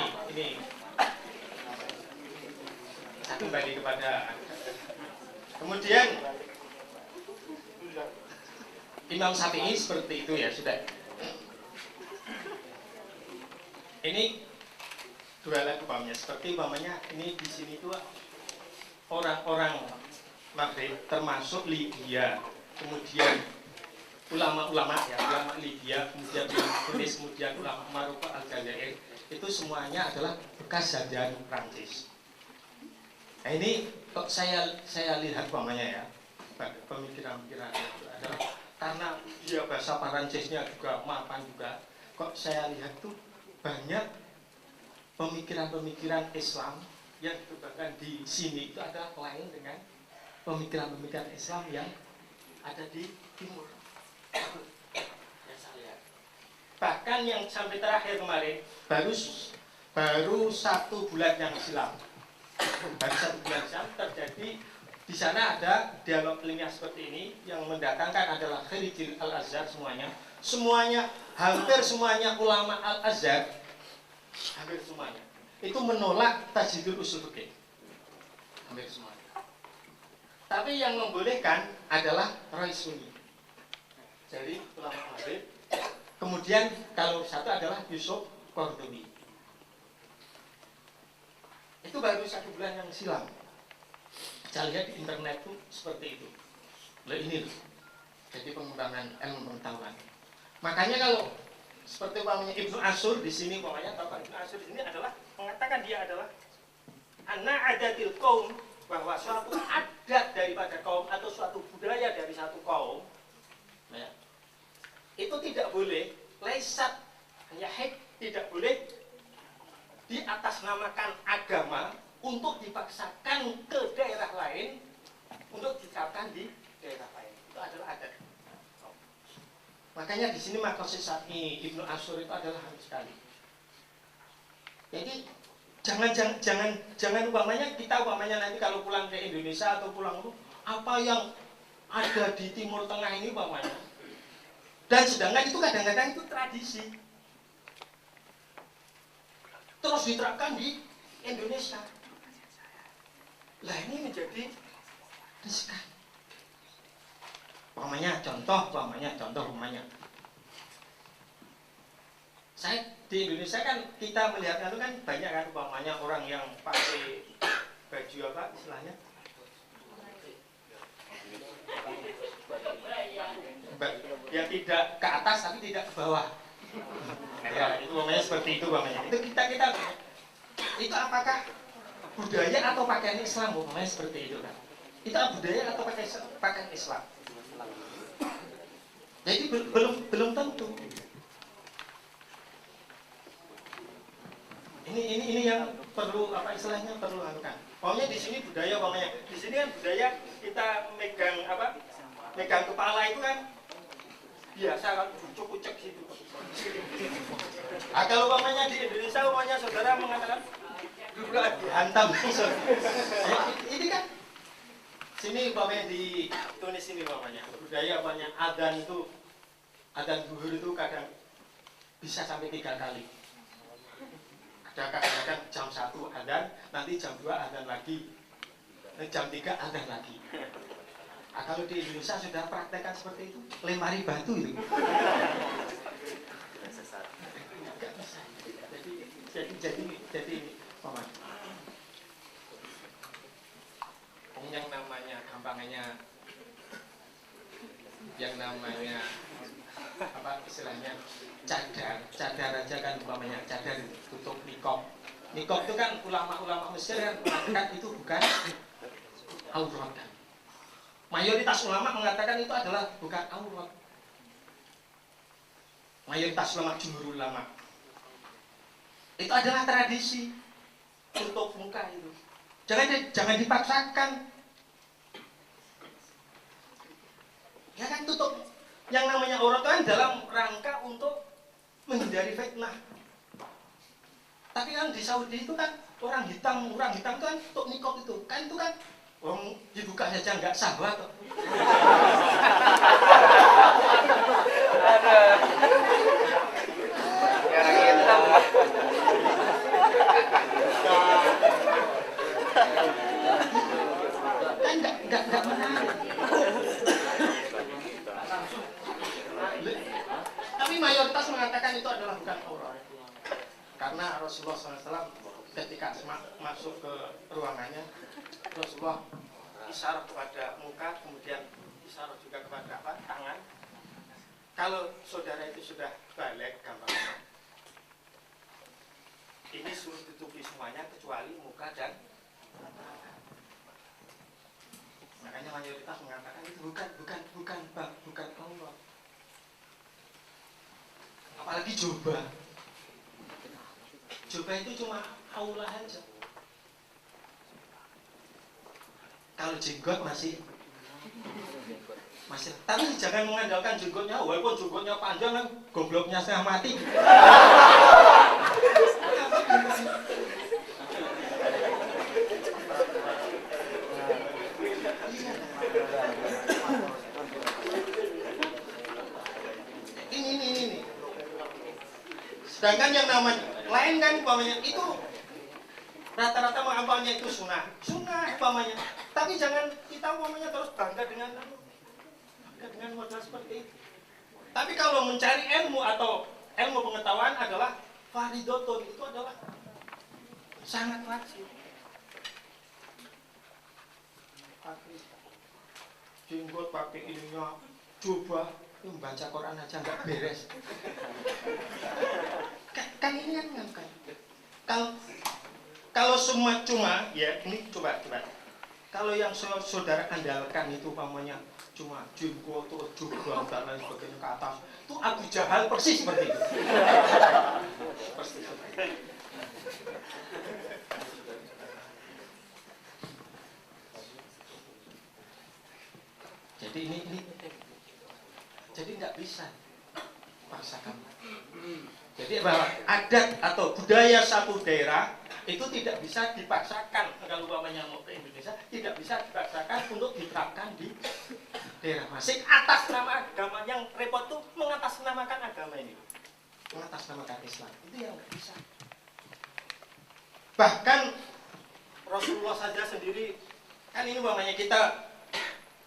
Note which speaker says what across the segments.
Speaker 1: ini saya kembali kepada kemudian Imam Syafi'i seperti itu ya sudah. Ini dua lagu umpamanya seperti umpamanya ini di sini tuh orang-orang Maghrib termasuk Libya, kemudian ulama-ulama ya, ulama Libya, kemudian Tunis, kemudian ulama Maroko, Aljazair, itu semuanya adalah bekas jajahan Prancis. Nah ini kok saya lihat umpamanya ya, pemikiran-pemikiran itu adalah karena dia bahasa Prancisnya juga mapan juga, kok saya lihat tuh banyak pemikiran-pemikiran Islam yang dikembangkan di sini itu adalah lain dengan pemikiran-pemikiran Islam yang ada di timur. Ya, saya. Bahkan yang sampai terakhir kemarin baru 1 bulan yang silam, terjadi di sana ada dialog ilmiah seperti ini yang mendatangkan adalah Kharijil Al-Azhar semuanya hampir semuanya ulama Al-Azhar hampir semuanya itu menolak tajdidul usul fikih hampir semuanya. Tapi yang membolehkan adalah Roy Sunni. Jadi ulama Maghrib. Kemudian kalau satu adalah Yusuf Qaradawi. Itu baru 1 bulan yang silam. Saya lihat di internet tuh seperti itu. Nah ini loh. Jadi pengembangan ilmu pengetahuan. Makanya kalau seperti umpamanya Ibnu Ashur di sini umpamanya Bapak Ibnu Ashur di sini adalah mengatakan dia adalah anak adatil kaum, bahwa suatu adat daripada kaum atau suatu budaya dari satu kaum ya, itu tidak boleh lesat yahid, tidak boleh diatasnamakan agama untuk dipaksakan ke daerah lain untuk diterapkan di daerah lain. Itu adalah adat. Makanya di sini makosid Syafi'i Ibnu Ashur itu adalah harus sekali. Jadi jangan umpamanya kita nanti kalau pulang ke Indonesia atau pulang itu apa yang ada di Timur Tengah ini umpamanya. Dan sedangkan itu kadang-kadang itu tradisi. Terus diterapkan di Indonesia. Lah ini menjadi riskan. Contoh. Saya di Indonesia kan kita melihatnya itu kan banyak kan umpamanya orang yang pakai baju apa istilahnya? Yang tidak ke atas tapi tidak ke bawah. Ya, itu umpamanya seperti itu umpamanya. Itu kita itu apakah budaya atau pakaian Islam umpamanya seperti itu kan? Itu budaya atau pakaian Islam? Jadi belum tentu. Ini yang perlu apa istilahnya perlu lakukan. Pokoknya di sini budaya di sini kan budaya kita megang kepala itu kan biasa kan kucek situ. Kalau umpamanya di Indonesia saudara mengatakan juga dihantam. Ini kan sini umpamanya di Tunis ini budaya adzan zuhur itu kadang bisa sampai 3 kali. Kadang-kadang jam 1 adzan, nanti jam 2 adzan lagi, jam 3 adzan lagi. Kalau di Indonesia sudah praktekkan seperti itu, lempari batu itu. Enggak bisa. Jadi paman. Yang namanya gampangannya, yang namanya apa istilahnya cadar aja kan umpamanya cadar tutup nikob itu kan ulama Mesir kan mengatakan itu bukan aurat kan. Mayoritas ulama mengatakan itu adalah bukan aurat. Mayoritas ulama, jumhur ulama itu adalah tradisi tutup muka itu. Jangan dipaksakan. Ya kan tutup. Yang namanya aurat kan dalam rangka untuk menghindari fitnah. Tapi kan di Saudi itu kan orang hitam itu kan untuk nikop itu kan dibuka saja nggak sahabat.
Speaker 2: Orang hitam.
Speaker 1: Karena Rasulullah SAW ketika masuk ke ruangannya, Rasulullah isyarat kepada muka, kemudian isyarat juga kepada tangan. Kalau saudara itu sudah balik gampang, ini suruh tutupi semuanya kecuali muka dan tangan. Makanya mayoritas mengatakan itu bukan bang, bukan Allah. Apalagi jubah itu cuma aulah aja. Kalau jenggot masih, tapi jangan mengandalkan jenggotnya, walaupun jenggotnya panjang kan gobloknya setengah mati. Ini. Sedangkan yang namanya lain kan umpamanya itu rata-rata mengamalnya itu sunnah umpamanya. Tapi jangan kita umpamanya terus bangga dengan modal seperti itu. Tapi kalau mencari ilmu atau ilmu pengetahuan adalah faridotun, itu adalah sangat wajib. Pakai jenggot, pakai ininya, coba membaca Quran aja nggak beres. Kan ini kan kalau semua cuma ya ini coba kalau yang saudara andalkan itu umpamanya cuma jenggot atau jubah dan lain sebagainya ke atas, itu Abu Jahal persis seperti itu. Persis. Jadi ini jadi nggak bisa paksakan. Jadi bahwa adat atau budaya satu daerah itu tidak bisa dipaksakan. Kalau umpamanya mau ke Indonesia tidak bisa dipaksakan untuk diterapkan di daerah masing atas nama agama. Yang repot tuh mengatasnamakan agama ini, mengatasnamakan Islam, itu yang nggak bisa. Bahkan Rasulullah saja sendiri kan ini umpamanya kita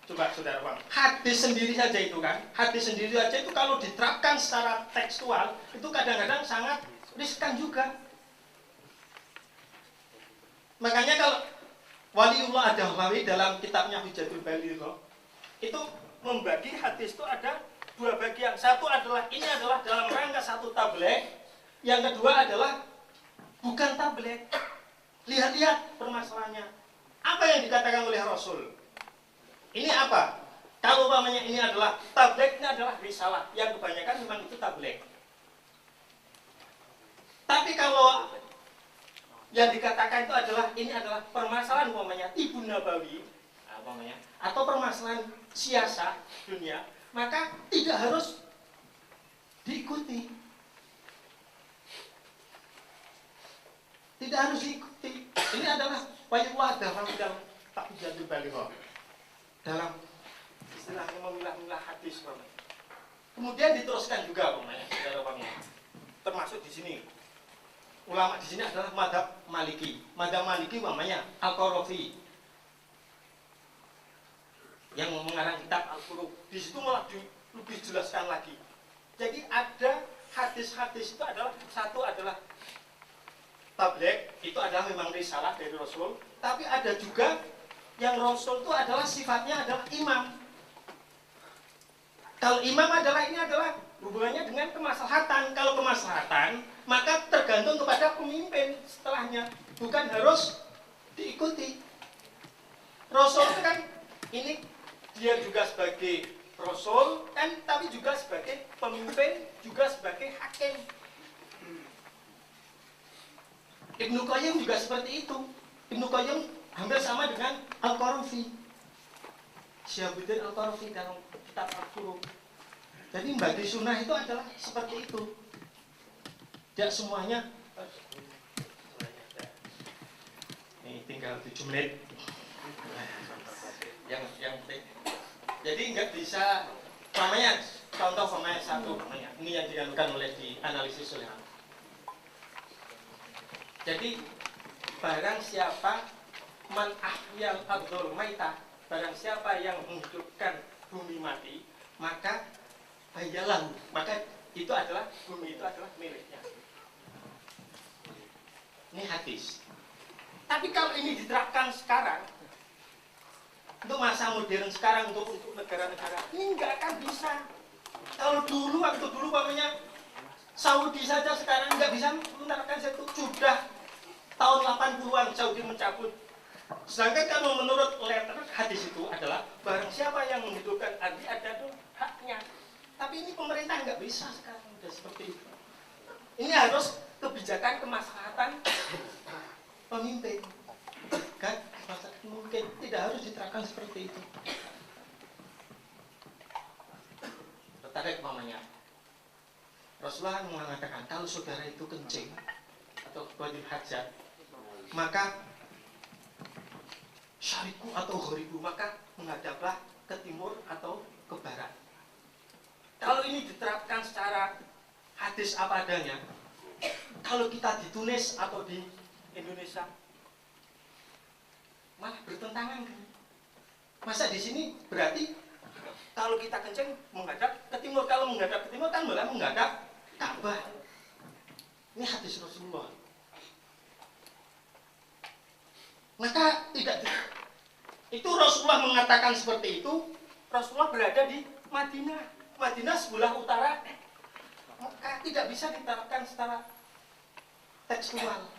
Speaker 1: coba saudara bang, hadis sendiri saja itu kan, hadis sendiri saja itu kalau diterapkan secara tekstual itu kadang-kadang sangat riskan juga. Makanya kalau Waliullah Ad-Dahlawi dalam kitabnya Hujatul Baligh itu membagi hadis itu ada dua bagian. Satu adalah ini adalah dalam rangka satu tabligh, yang kedua adalah bukan tabligh. Lihat-lihat permasalahannya. Apa yang dikatakan oleh Rasul? Ini apa? Kalau umpamanya ini adalah tabligh, ini adalah risalah. Yang kebanyakan memang itu tabligh. Tapi kalau yang dikatakan itu adalah ini adalah permasalahan umpamanya Ibnu Nabawi, umpamanya, atau permasalahan siasat dunia, maka tidak harus diikuti. Tidak harus diikuti. Ini adalah Waliullah Ad-Dahlawi dalam Hujatul Baligh. Dalam istilahnya memilah-milah hadis, kemudian diteruskan juga, termasuk di sini ulama di sini adalah madhab Maliki. Madhab Maliki umpamanya Al-Qarafi yang mengarang kitab Al-Furuq. Di situ malah lebih jelaskan lagi. Jadi ada hadis-hadis itu adalah satu adalah tabligh, itu adalah memang risalah dari Rasul, tapi ada juga yang Rasul itu adalah sifatnya adalah imam. Kalau imam adalah ini adalah hubungannya dengan kemaslahatan. Kalau kemaslahatan, maka tergantung kepada pemimpin setelahnya, bukan harus diikuti. Rasul itu kan ini dia juga sebagai Rasul kan, tapi juga sebagai pemimpin, juga sebagai hakim. Ibnu Qayyim juga seperti itu. Ibnu Qayyim hampir sama dengan Al-Qarafi, Syihabuddin Al-Qarafi dalam kitab Al-Furuq. Jadi membagi sunnah itu adalah seperti itu. Tidak semuanya. Ini tinggal 7 menit. Yang jadi nggak bisa. Namanya contoh namanya satu namanya. Ini yang dilakukan oleh dianalisis oleh. Jadi barang siapa man ahyal ardhul maitah, barang siapa yang menghidupkan bumi mati, maka bayalahu, maka itu adalah bumi itu adalah miliknya. Ini hadis. Tapi kalau ini diterapkan sekarang, untuk masa modern sekarang, untuk negara-negara, ini nggak akan bisa. Kalau dulu, waktu dulu umpamanya Saudi saja sekarang nggak bisa menerapkan itu. Sudah tahun 80-an Saudi mencabut. Sedangkan kalau menurut letter hadis itu adalah barang siapa yang menghidupkan arti ada tuh haknya. Tapi ini pemerintah nggak bisa sekarang udah seperti itu. Ini harus kebijakan kemaslahatan pemimpin. Kan mungkin tidak harus diterapkan seperti itu. Tertarik mamanya. Rasulullah mengatakan kalau saudara itu kencing atau wajib hajat, maka syariku atau ghoribu, maka menghadaplah ke timur atau ke barat. Kalau ini diterapkan secara hadis apa adanya, kalau kita di Tunis atau di Indonesia malah bertentangan kan? Masa di sini berarti kalau kita kencing menghadap ke timur, kalau menghadap ke timur kan malah menghadap Ka'bah. Ini hadis Rasulullah. Maka tidak itu Rasulullah mengatakan seperti itu. Rasulullah berada di Madinah. Madinah sebelah utara. Maka tidak bisa diterapkan secara tekstual.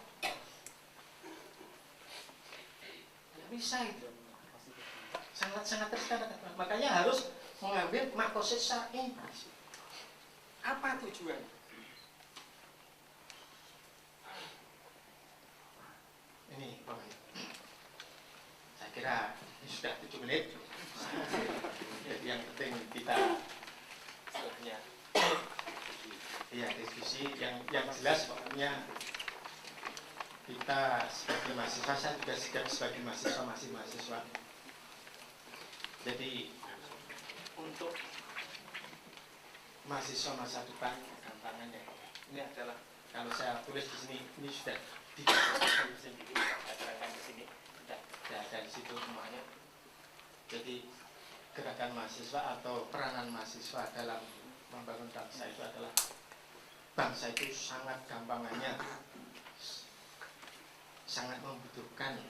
Speaker 1: Tidak bisa itu. Sangat-sangat tersekat. Makanya harus mengambil maqasid syar'i. Apa tujuan? Ini saya kira ini sudah 7 menit. Jadi yang penting kita setelahnya ya diskusi yang jelas pokoknya kita sebagai mahasiswa, saya juga sebagai mahasiswa masih mahasiswa. Jadi untuk mahasiswa masa depan tantangannya ini adalah kalau saya tulis di sini ini sudah diterangkan di sini sudah ada di situ semuanya. Jadi gerakan mahasiswa atau peranan mahasiswa dalam membangun bangsa itu adalah bangsa itu sangat gampangannya sangat membutuhkan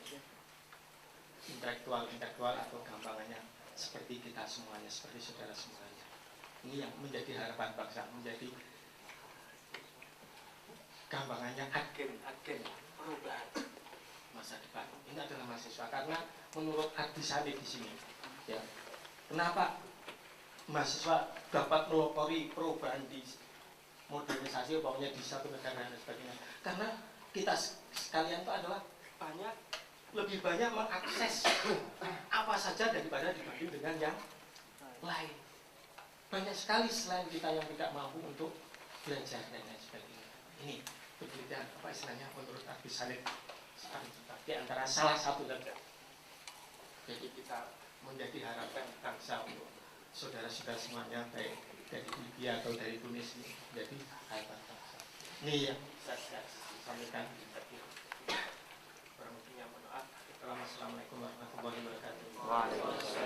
Speaker 1: intelektual atau gampangannya seperti kita semuanya, seperti saudara semuanya. Ini yang menjadi harapan bangsa, menjadi gampangannya agen perubahan masa depan. Ini adalah mahasiswa karena menurut hadis di sini, ya. Kenapa mahasiswa dapat melopori perubahan di modernisasi, pokoknya di satu negara dan sebagainya? Karena kita sekalian itu adalah lebih banyak mengakses apa saja daripada dibanding dengan yang lain. Banyak sekali selain kita yang tidak mampu untuk belajar dan lain sebagainya. Ini penelitian apa istilahnya menurut Abi Saleh di antara salah satu saja. Jadi kita menjadi harapan bangsa untuk saudara-saudara semuanya baik dari Libya atau dari Tunis ini jadi harapan bangsa. Ini yang saya sampaikan. Kurang lebihnya mohon maaf. Assalamualaikum warahmatullahi wabarakatuh.